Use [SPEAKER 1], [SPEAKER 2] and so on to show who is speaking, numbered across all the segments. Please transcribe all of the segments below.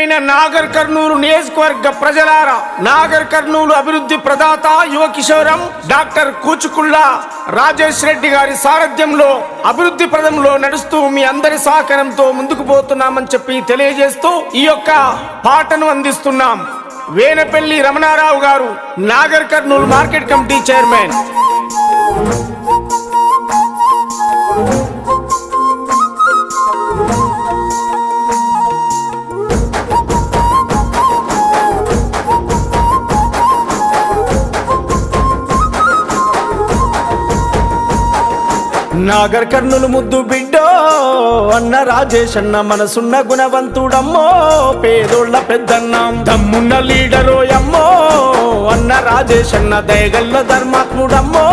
[SPEAKER 1] ప్రియమైన నాగర్ కర్నూలు నియోజకవర్గ ప్రజలారా, నాగర్ కర్నూలు అభివృద్ధి ప్రదాత యువ కిషోరం డాక్టర్ కూచుకుళ్ళ రాజేష్ రెడ్డి గారి సారథ్యంలో అభివృద్ధి పదంలో నడుస్తూ మీ అందరి సహకారంతో ముందుకు పోతున్నామని చెప్పి తెలియజేస్తూ ఈ యొక్క పాటను అందిస్తున్నాం. వేనపల్లి రమణారావు గారు, Nagar Kurnool market committee chairman. Nagar Kurnool ముద్దు బిడ్డో అన్న రాజేష్ అన్న, మనసున్న గుణవంతుడమ్మో, పేదోళ్ళ పెద్దన్నాం, దమ్మున్న లీడరో అమ్మో అన్న రాజేష్ అన్న, దయగల్ల ధర్మాత్ముడమ్మో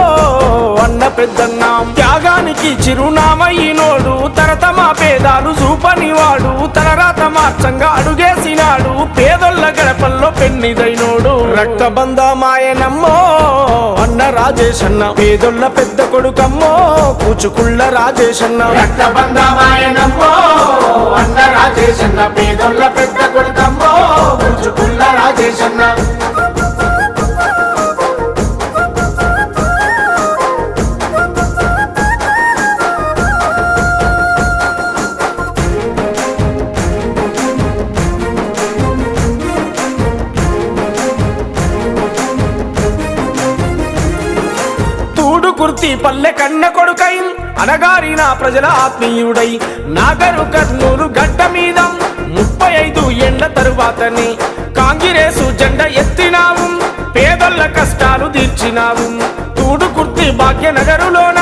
[SPEAKER 1] అన్న పెద్దన్నాం. త్యాగానికి చిరునామయ్యినోడు, తరతమా పేదాలు చూపనివాడు, తలరాత మార్చంగా అడుగేసినాడు, పేదోళ్ళ గడపల్లో పెన్నిదైనోడు, రక్తబంధమాయనమ్మో అన్న రాజేష్ అన్న, పేదోళ్ళ పెద్ద కొడుకమ్మో కూచుకుళ్ళ రాజేష్ అన్న,
[SPEAKER 2] రక్తబంధమాయనమ్మో అన్న రాజేష్ అన్న, పేదోళ్ళ పెద్ద కొడుకమ్మో కూచుకుళ్ళ రాజేష్ అన్న.
[SPEAKER 1] కుర్తి పల్లె కన్న కొడుకై అనగారిన ప్రజల ఆత్మీయుడై, నాగరు కర్నూలు గడ్డ మీద 35 ఏళ్ల తరువాతని కాంగ్రెసు జెండా ఎత్తినావు, పేదల కష్టాలు తీర్చినావు, తూడు కుర్తి భాగ్యనగరులోన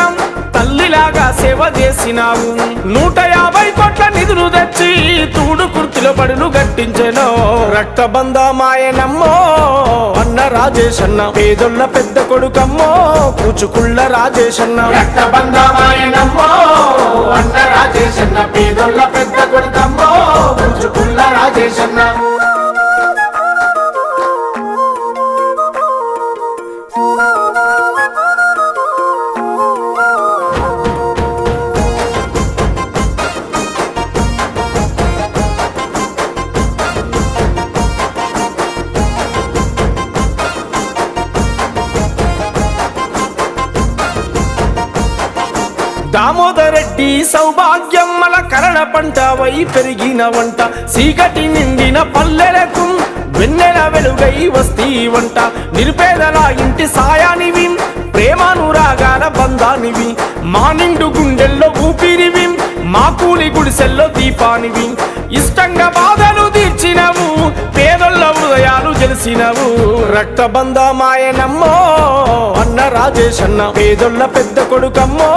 [SPEAKER 1] తల్లిలాగా సేవ చేసినావు, 150 కోట్ల నిధులు తెచ్చి తూడు కుర్తిలో బడులు గట్టించెను, రక్తబంధమాయనమ్మో అన్న రాజేష్ అన్న, పేదోళ్ళ పెద్ద కొడుకమ్మో కూచుకుళ్ళ రాజేష్ అన్న,
[SPEAKER 2] రక్తబంధమాయనమ్మో అన్న రాజేష్ అన్న, పేదోళ్ళ పెద్ద కొడుకమ్మో కూచుకుళ్ళ రాజేష్ అన్న.
[SPEAKER 1] దామోదరెడ్డి సౌభాగ్యం మల కరణ పంటవై పెరిగిన వంట, సీకటి నిండిన పల్లెలకు వెన్నెల వెలుగై వస్తీ వంట, నిరుపేదల ఇంటి సాయానివి, ప్రేమానురాగాల బంధానివి, మా నిండు గుండెల్లో ఊపిరివి, మా కూలి గుడిసెల్లో దీపానివి, ఇష్టంగా బాధలు తీర్చినవు, పేదొల్ల హృదయాలు గెలిచినవు, రక్తబంధమాయనమ్మో అన్న రాజేష్ అన్న, పేదొల్ల పెద్ద కొడుకమ్మో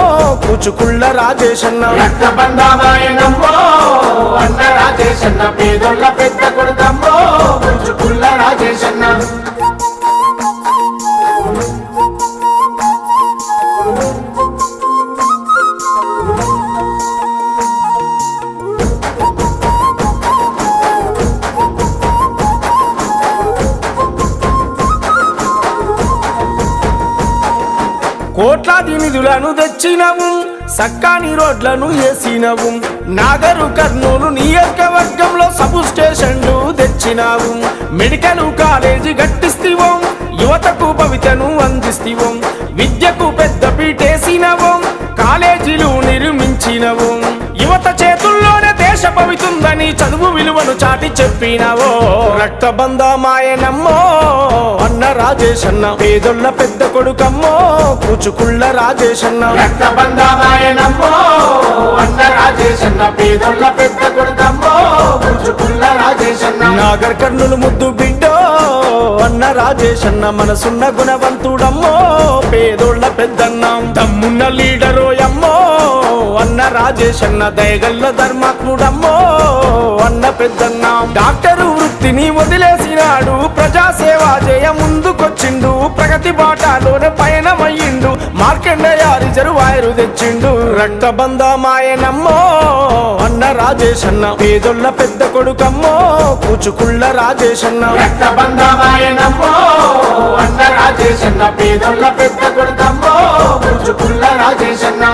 [SPEAKER 1] కూచుకుళ్ళ రాజేష్ అన్న,
[SPEAKER 2] రక్తబంధమాయనమ్మో అన్న రాజేష్ అన్న, పేదొల్ల పెద్ద కొడుకమ్మో కూచుకుళ్ళ రాజేష్ అన్న.
[SPEAKER 1] కోట్లాది నిధులను తెచ్చినవు, సక్కాని రోడ్లను వేసినవు, నాగరు కర్నూలు నియోజకవర్గంలో సబ్ స్టేషన్లు తెచ్చినావు, మెడికల్ కాలేజీ గట్టిస్తివో, యువతకు భవితను అందిస్తివో, విద్యకు పెద్ద పీటేసినవు, కాలేజీలు నిర్మించినవు, యువత చేతుల్లోనే దేశ భవితుందని చదువు విలువను చాటి చెప్పినవో, రక్తబంధమాయనమ్మో అన్న రాజేష్ అన్న, పేదొల్ల పెద్ద కొడుకమ్మో కూచుకుళ్ళ రాజేష్ అన్న,
[SPEAKER 2] రక్తబంధమాయనమ్మో అన్న రాజేష్ అన్న, పేదొల్ల పెద్ద కొడుకమ్మో కూచుకుళ్ళ రాజేష్ అన్న.
[SPEAKER 1] నాగర్ కర్నూలు ముద్దు బిడ్డో అన్న రాజేష్ అన్న, మనసున్న గుణవంతుడమ్మో, పేదోళ్ళ పెద్దన్నాం, దమ్మున్న లీడరో అమ్మో అన్న రాజేష్ అన్న, దయగల్ల ధర్మాత్ముడమ్మో అన్న పెద్దన్నాం. డాక్టరు వృత్తిని వదిలేసినాడు, ప్రజాసేవ చేయ ముందుకొచ్చిండు, ప్రగతి బాటలోనే పయనమయ్యిండు, మార్కండేయ రిజర్వాయరు తెచ్చిండు, రక్తబంధమాయనమ్మో అన్న రాజేష్ అన్న, పేదొల్ల పెద్ద కొడుకమ్మో కూచుకుళ్ళ రాజేష్ అన్న,
[SPEAKER 2] రక్తబంధమాయనమ్మో అన్న రాజేష్ అన్న, పేదొల్ల పెద్ద కొడుకమ్మో కూచుకుళ్ళ రాజేష్ అన్న.